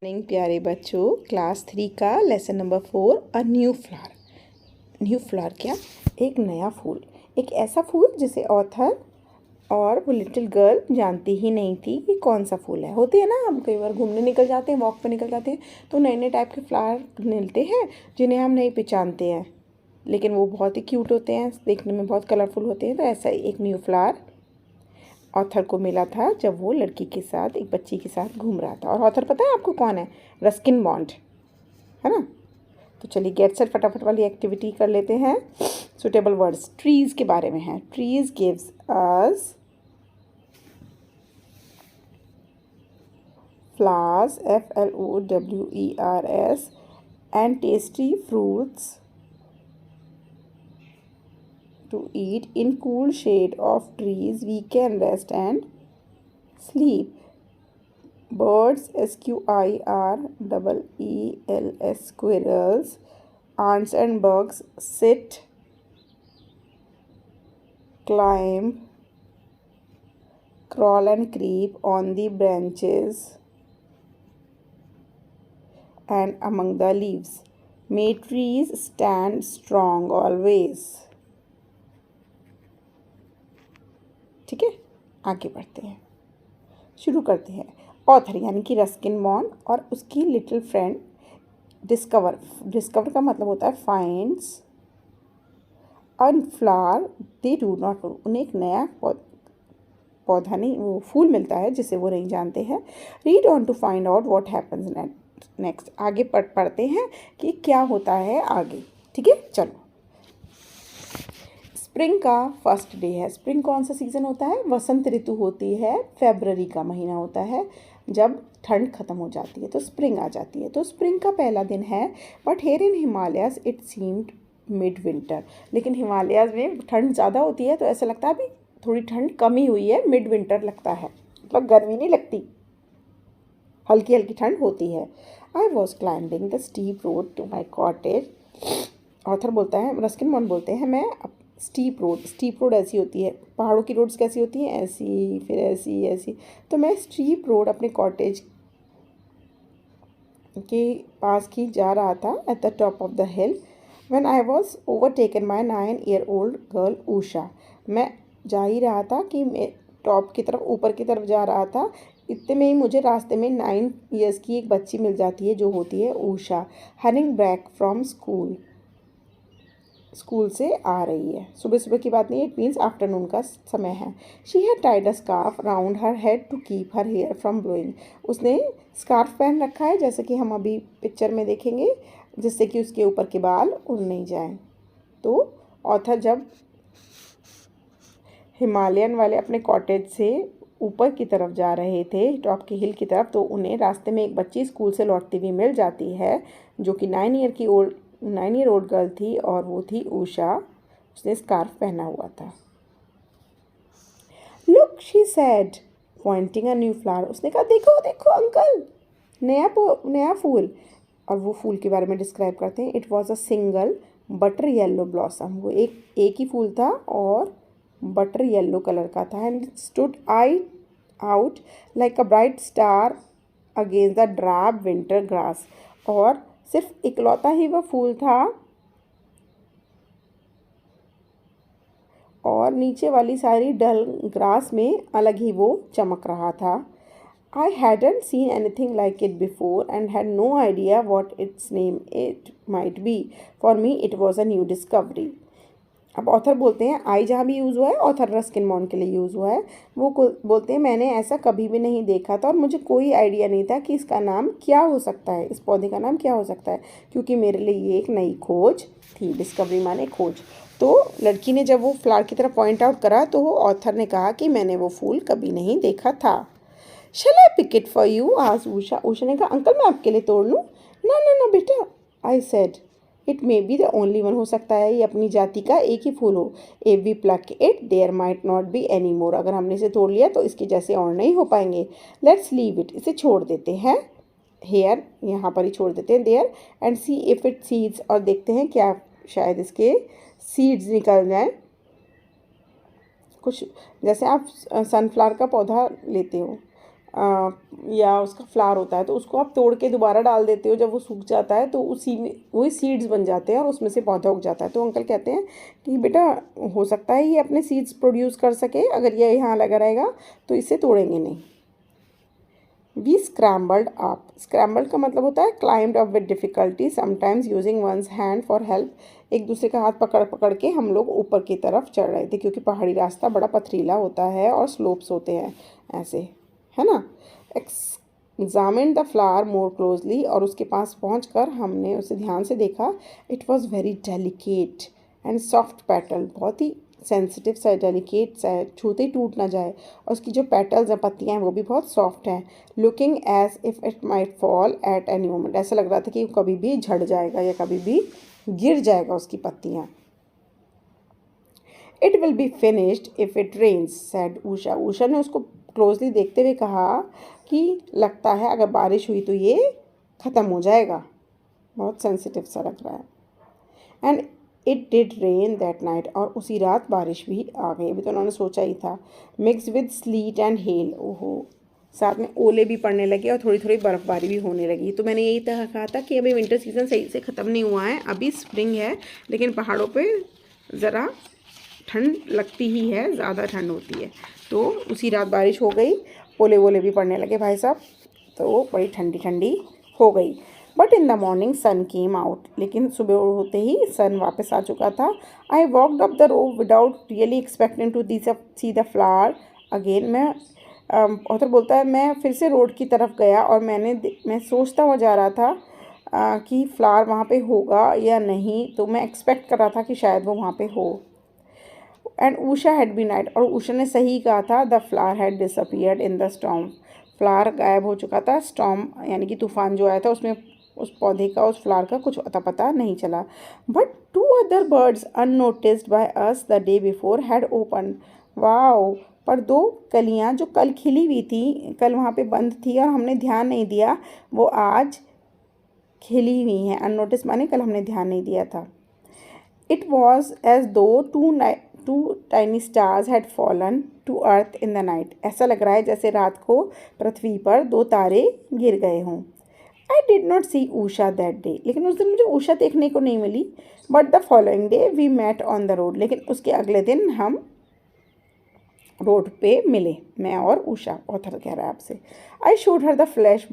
Morning प्यारे बच्चों, class 3 का लेसन नंबर 4 अ न्यू फ्लावर। न्यू फ्लावर क्या? एक नया फूल, एक ऐसा फूल जिसे ऑथर और वो लिटिल गर्ल जानती ही नहीं थी कि कौन सा फूल है। होते हैं ना, हम कई बार घूमने निकल जाते हैं, वॉक पे निकल जाते हैं तो नए नए टाइप के फ्लावर मिलते हैं जिन्हें हम नहीं पहचानते हैं, लेकिन वो बहुत ही क्यूट होते हैं, देखने में बहुत कलरफुल होते हैं। तो ऐसा ही एक न्यू फ्लावर ऑथर को मिला था जब वो लड़की के साथ, एक बच्ची के साथ घूम रहा था। और ऑथर पता है आपको कौन है? रस्किन बॉन्ड, है ना। तो चलिए गेट सेट फटाफट वाली एक्टिविटी कर लेते हैं। सुटेबल वर्ड्स ट्रीज के बारे में है। Trees gives us flowers, flowers, and tasty fruits to eat. In cool shade of trees we can rest and sleep. Birds, squirrels, squirrels, ants and bugs sit, climb, crawl and creep on the branches and among the leaves. May trees stand strong always. ठीक है, आगे बढ़ते हैं, शुरू करते हैं। Author यानी कि रस्किन बॉन्ड और उसकी लिटिल फ्रेंड डिस्कवर का मतलब होता है finds a flower they do not know. उन्हें एक नया पौधा नहीं, वो फूल मिलता है जिसे वो नहीं जानते हैं। Read on to find out what happens next. आगे पढ़ते हैं कि क्या होता है आगे। ठीक है, चलो। स्प्रिंग का फर्स्ट डे है। स्प्रिंग कौन सा सीज़न होता है? वसंत ऋतु होती है, फरवरी का महीना होता है, जब ठंड ख़त्म हो जाती है तो स्प्रिंग आ जाती है। तो स्प्रिंग का पहला दिन है। But here in Himalayas it seemed mid winter. लेकिन हिमालयाज में ठंड ज़्यादा होती है तो ऐसा लगता है अभी थोड़ी ठंड कम ही हुई है, मिड विंटर लगता है, मतलब गर्मी नहीं लगती, हल्की हल्की ठंड होती है। I was climbing the steep road to my cottage. Author बोलता है, रस्किन बॉन्ड बोलते हैं, मैं स्टीप रोड ऐसी होती है, पहाड़ों की रोड्स कैसी होती हैं, ऐसी, फिर ऐसी ऐसी। तो मैं स्टीप रोड अपने कॉटेज के पास की जा रहा था, at the top of the hill, when I was overtaken my 9-year-old girl Usha. मैं जा ही रहा था कि मैं टॉप की तरफ, ऊपर की तरफ जा रहा था, इतने में ही मुझे रास्ते में 9 years की एक बच्ची मिल जाती है जो होती है ऊषा। हनिंग बैक फ्रॉम स्कूल से आ रही है। सुबह सुबह की बात नहीं, इट मीन्स आफ्टरनून का समय है। She had tied a scarf round her head to keep her hair from blowing. उसने स्कार्फ पहन रखा है, जैसे कि हम अभी पिक्चर में देखेंगे, जिससे कि उसके ऊपर के बाल उड़ नहीं जाएं। तो ऑथर जब हिमालयन वाले अपने कॉटेज से ऊपर की तरफ जा रहे थे, टॉप की हिल की तरफ, तो उन्हें रास्ते में एक बच्ची स्कूल से लौटती हुई मिल जाती है जो कि 9-year-old गर्ल थी, और वो थी ऊषा। उसने स्कार्फ पहना हुआ था। Look, she said, pointing a new flower. उसने कहा, देखो देखो अंकल, नया फूल। और वो फूल के बारे में डिस्क्राइब करते हैं। It was a single butter yellow blossom. वो एक ही फूल था और बटर येल्लो कलर का था। And stood I out like a bright star against the drab winter grass. और सिर्फ इकलौता ही वह फूल था और नीचे वाली सारी डल ग्रास में अलग ही वो चमक रहा था। I hadn't seen anything like it before and had no idea what its name it might be. For me, it was a new discovery. अब ऑथर बोलते हैं, आई जहाँ भी यूज़ हुआ है, ऑथर रस्किन बॉन्ड के लिए यूज़ हुआ है। वो बोलते हैं, मैंने ऐसा कभी भी नहीं देखा था और मुझे कोई आइडिया नहीं था कि इसका नाम क्या हो सकता है, इस पौधे का नाम क्या हो सकता है, क्योंकि मेरे लिए ये एक नई खोज थी। डिस्कवरी माने खोज। तो लड़की ने जब वो फ्लावर की तरफ पॉइंट आउट करा तो वो ऑथर ने कहा कि मैंने वो फूल कभी नहीं देखा था। Shall I pick it for you? asked Usha. Usha ने कहा, अंकल मैं आपके लिए तोड़ लूँ? ना ना ना बेटा, I said. It may be the only one। हो सकता है ये अपनी जाति का एक ही फूल हो। If we pluck it, there might not be any more। अगर हमने इसे तोड़ लिया तो इसके जैसे और नहीं हो पाएंगे। Let's leave it। इसे छोड़ देते हैं। Here, यहाँ पर ही छोड़ देते हैं। There, and see if it seeds। और देखते हैं क्या शायद इसके सीड्स निकल जाएं। कुछ जैसे आप सनफ्लावर का पौधा लेते हो, या उसका फ्लावर होता है, तो उसको आप तोड़ के दोबारा डाल देते हो, जब वो सूख जाता है तो उसी में वही सीड्स बन जाते हैं और उसमें से पौधा उग जाता है। तो अंकल कहते हैं कि बेटा हो सकता है ये अपने सीड्स प्रोड्यूस कर सके, अगर ये यहाँ लगा रहेगा तो इसे तोड़ेंगे नहीं। We scrambled up. स्क्रैम्बल्ड का मतलब होता है climbed up with difficulty, sometimes using one's hand for help. एक दूसरे का हाथ पकड़ पकड़ के हम लोग ऊपर की तरफ चढ़ रहे थे, क्योंकि पहाड़ी रास्ता बड़ा पथरीला होता है और स्लोप्स होते हैं ऐसे, है ना। Examine the flower more closely, और उसके पास पहुंचकर हमने उसे ध्यान से देखा। It was very delicate and soft petal, बहुत ही सेंसिटिव सा, डेलिकेट सा है, छूते ही टूट ना जाए। और उसकी जो पेटल्स हैं, पत्तियाँ हैं, वो भी बहुत सॉफ्ट हैं। Looking as if it might fall at any moment, ऐसा लग रहा था कि वो कभी भी झड़ जाएगा या कभी भी गिर जाएगा उसकी पत्तियाँ। It will be finished if it rains, said Usha. Usha ने उसको क्लोजली देखते हुए कहा कि लगता है अगर बारिश हुई तो ये ख़त्म हो जाएगा। बहुत सेंसिटिव सा लग रहा है। And it did rain that night, और उसी रात बारिश भी आ गई। अभी तो उन्होंने सोचा ही था। Mix with slit and hell, ओहो, साथ में ओले भी पड़ने लगे और थोड़ी थोड़ी बर्फ़बारी भी होने लगी। तो मैंने यही कहा था कि अभी विंटर सीज़न सही से ख़त्म नहीं हुआ है, अभी स्प्रिंग है, लेकिन पहाड़ों पे ज़रा ठंड लगती ही है, ज़्यादा ठंड होती है। तो उसी रात बारिश हो गई, ओले वोले भी पड़ने लगे भाई साहब, तो बड़ी ठंडी ठंडी हो गई। But in the morning sun came out, लेकिन सुबह होते ही सन वापस आ चुका था। I walked up the road without really expecting to see the flower again. मैं ऑथर बोलता है, मैं फिर से रोड की तरफ गया और मैं सोचता हुआ जा रहा था कि फ्लावर वहाँ पे होगा या नहीं, तो मैं एक्सपेक्ट कर रहा था कि शायद वो वहाँ पे हो। And Usha had been right, और ऊषा ने सही कहा था। The flower had disappeared in the storm, flower गायब हो चुका था। स्टॉर्म यानी कि तूफान जो आया था उसमें उस पौधे का, उस फ्लावर का कुछ अता पता नहीं चला। But 2 other birds unnoticed by us the day before had open, wow, पर 2 कलियां जो कल खिली हुई थी, कल वहाँ पे बंद थी और हमने ध्यान नहीं दिया, वो आज खिली हुई हैं। अननोटिस माने कल हमने ध्यान नहीं दिया था। It was as though two tiny stars had fallen to earth in the night, ऐसा लग रहा है जैसे रात को पृथ्वी पर 2 तारे गिर गए हों। I did not see Usha that day, लेकिन उस दिन मुझे ऊषा देखने को नहीं मिली। But the following day we met on the road, लेकिन उसके अगले दिन हम रोड पे मिले, मैं और ऊषा। ऑथर कह रहा है आपसे। I showed her the fresh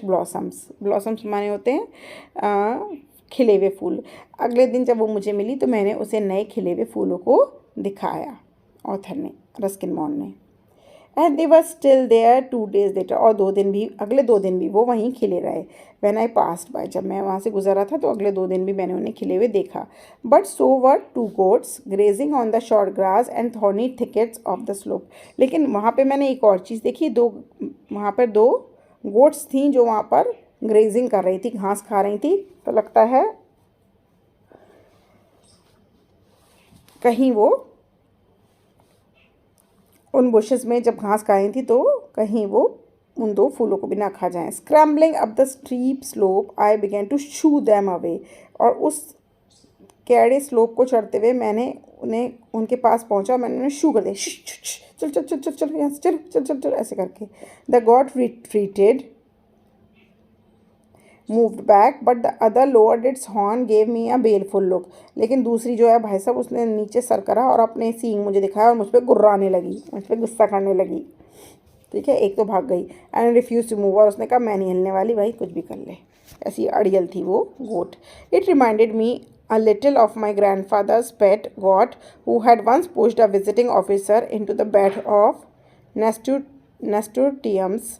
blossoms, blossoms माने होते हैं खिले हुए फूल। अगले दिन जब वो मुझे मिली तो मैंने उसे नए खिले हुए फूलों को दिखाया, ऑथर ने, रस्किन मॉन ने। And they were still there 2 days later, और 2 दिन भी, अगले 2 दिन भी वो वहीं खिले रहे। व्हेन आई पास्ड बाय, जब मैं वहाँ से गुजरा था तो अगले 2 दिन भी मैंने उन्हें खिले हुए देखा। But so were 2 goats grazing on the short grass and thorny thickets of the slope, लेकिन वहाँ पे मैंने एक और चीज़ देखी, वहाँ पर 2 गोट्स थीं जो वहाँ पर ग्रेजिंग कर रही थी, घास खा रही थी। तो लगता है कहीं वो उन बुशेस में जब घास खाई थी तो कहीं वो उन 2 फूलों को भी ना खा जाएं। Scrambling up the steep slope I began to shoo them away, और उस कैड़े स्लोप को चढ़ते हुए मैंने उनके पास पहुंचा, मैंने उन्हें शू कर दिया, चल चल चल चल चल यहाँ से चल चल चल चल, ऐसे करके। The goat retreated moved back, but the other lowered its horn gave me a baleful look, लेकिन दूसरी जो है भाई साहब, उसने नीचे सर करा और अपने सींग मुझे दिखाया और मुझ पर गुर्राने लगी, मुझ पर गुस्सा करने लगी। ठीक है, एक तो भाग गई। एंड रिफ्यूज टू मूव, और उसने कहा मैं नहीं हिलने वाली, भाई कुछ भी कर ले। ऐसी अड़ियल थी वो goat. It reminded me a little of my grandfather's pet goat who had once pushed a visiting officer into the bed of nasturtiums।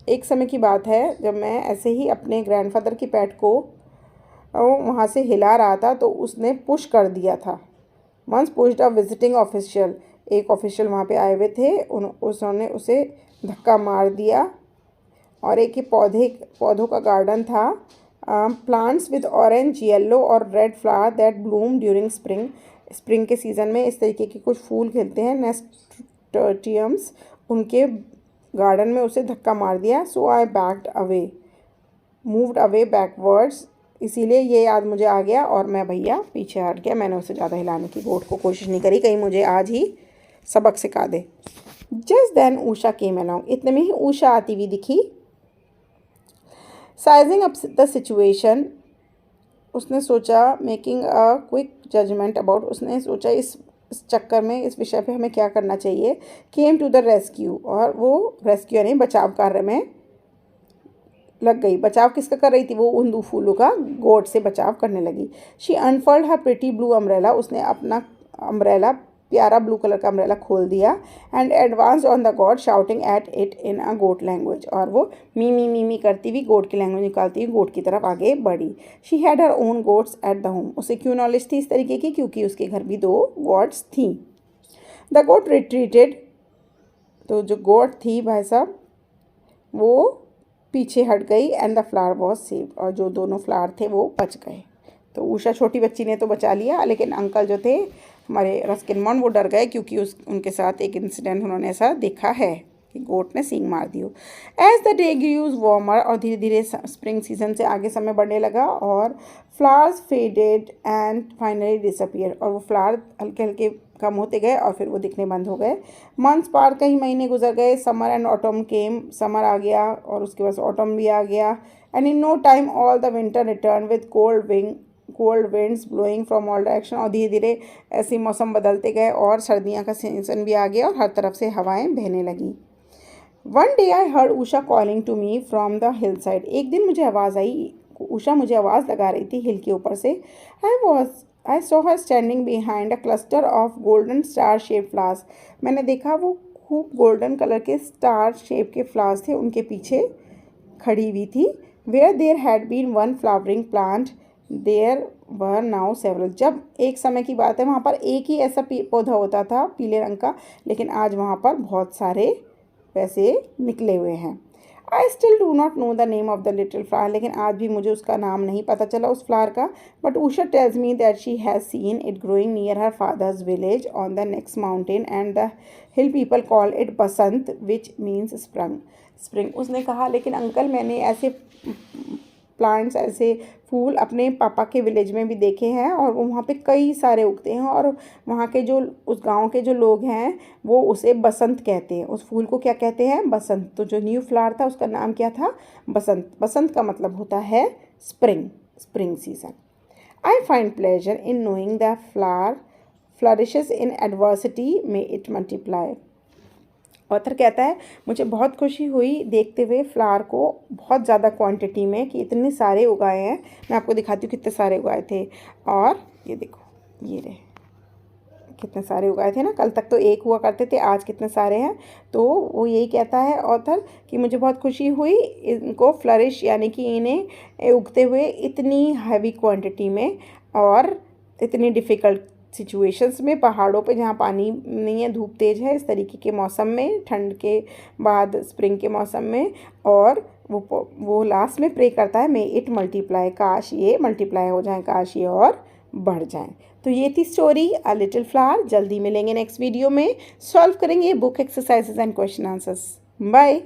एक समय की बात है जब मैं ऐसे ही अपने ग्रैंडफादर की पेट को वहाँ से हिला रहा था तो उसने पुश कर दिया था। Once pushed a visiting official, एक ऑफिशियल वहाँ पे आए हुए थे, उन्होंने उसे धक्का मार दिया। और एक ही पौधों का गार्डन था। प्लांट्स विद ऑरेंज, येलो और red flower that Bloom during spring, spring के सीज़न में इस तरीके के कुछ फूल खिलते हैं, नेस्टर्टियम्स, उनके गार्डन में उसे धक्का मार दिया। सो आई मूव्ड अवे बैकवर्ड्स, इसीलिए ये याद मुझे आ गया और मैं भैया पीछे हट गया। मैंने उसे ज़्यादा हिलाने की गोट को कोशिश नहीं करी, कहीं मुझे आज ही सबक सिखा दे। Just then Usha came along, इतने में ही ऊषा आती हुई दिखी। साइजिंग अप द सिचुएशन, उसने सोचा, making a quick judgment about, उसने सोचा इस चक्कर में, इस विषय पे हमें क्या करना चाहिए। केम टू द रेस्क्यू, और वो रेस्क्यू यानी बचाव कार्य में लग गई। बचाव किसका कर रही थी वो? उन फूलों का, गोट से बचाव करने लगी। She unfurled her pretty blue umbrella, उसने अपना अम्ब्रेला, प्यारा ब्लू कलर का अम्ब्रेला खोल दिया। And advanced on the goat shouting at it in a goat language, और वो मी करती हुई गोट की लैंग्वेज निकालती हुई गोट की तरफ आगे बढ़ी। She had her own goats at the home, उसे क्यों नॉलेज थी इस तरीके की? क्योंकि उसके घर भी 2 गोट्स थी। द गोट रिट्रीटेड, तो जो गोट थी भाई साहब वो पीछे हट गई। And the flower was saved, और जो दोनों फ्लावर थे वो बच गए। तो उषा छोटी बच्ची ने तो बचा लिया, लेकिन अंकल जो थे हमारे रस्किन बॉन्ड वो डर गए, क्योंकि उनके साथ एक इंसिडेंट उन्होंने ऐसा देखा है कि गोट ने सींग मार दी हो। एज द डे ग्रूज वार्मर, और धीरे धीरे स्प्रिंग सीजन से आगे समय बढ़ने लगा, और flowers faded and finally disappear, और वो फ्लावर हल्के हल्के कम होते गए और फिर वो दिखने बंद हो गए। मंथ्स पार, कई महीने गुजर गए। Summer and autumn came, summer आ गया और उसके बाद ऑटम भी आ गया। And in no time all the winter return with cold winds blowing from all direction, और धीरे धीरे ऐसे मौसम बदलते गए और सर्दियों का सीजन भी आ गया और हर तरफ से हवाएं बहने लगी। One day I heard Usha calling to me from the hill side, एक दिन मुझे आवाज़ आई, उषा मुझे आवाज़ लगा रही थी हिल के ऊपर से। I saw her standing behind a cluster of golden star shape flowers, मैंने देखा वो खूब गोल्डन कलर के स्टार शेप के फ्लावर्स थे उनके पीछे खड़ी हुई थी। Where there had been one flowering plant there were now several, जब एक समय की बात है वहाँ पर एक ही ऐसा पौधा होता था पीले रंग का, लेकिन आज वहाँ पर बहुत सारे वैसे निकले हुए हैं। I still do not know the name of the little flower, लेकिन आज भी मुझे उसका नाम नहीं पता चला उस फ्लावर का। But Usha tells me that she has seen it growing near her father's village on the next mountain and the hill people call it Basant which means spring. उसने कहा, लेकिन अंकल मैंने ऐसे प्लांट्स, ऐसे फूल अपने पापा के विलेज में भी देखे हैं और वहाँ पे कई सारे उगते हैं, और वहाँ के जो उस गांव के जो लोग हैं वो उसे बसंत कहते हैं। उस फूल को क्या कहते हैं? बसंत। तो जो न्यू फ्लावर था उसका नाम क्या था? बसंत। बसंत का मतलब होता है spring season. I find pleasure in knowing the flower flourishes in adversity में इट मल्टीप्लाई। ऑथर कहता है, मुझे बहुत खुशी हुई देखते हुए फ्लावर को बहुत ज़्यादा क्वांटिटी में, कि इतने सारे उगाए हैं। मैं आपको दिखाती हूँ कितने सारे उगाए थे, और ये देखो, ये रहे कितने सारे उगाए थे ना। कल तक तो एक हुआ करते थे, आज कितने सारे हैं। तो वो यही कहता है ऑथर कि मुझे बहुत खुशी हुई इनको फ्लरिश यानी कि इन्हें उगते हुए इतनी हैवी क्वांटिटी में, और इतनी डिफ़िकल्ट सिचुएशंस में, पहाड़ों पे जहाँ पानी नहीं है, धूप तेज़ है, इस तरीके के मौसम में, ठंड के बाद स्प्रिंग के मौसम में। और वो लास्ट में प्रे करता है, मे इट मल्टीप्लाई, काश ये मल्टीप्लाई हो जाए, काश ये और बढ़ जाए। तो ये थी स्टोरी अ लिटिल फ्लावर। जल्दी मिलेंगे नेक्स्ट वीडियो में, सॉल्व करेंगे book exercises and question answers. Bye.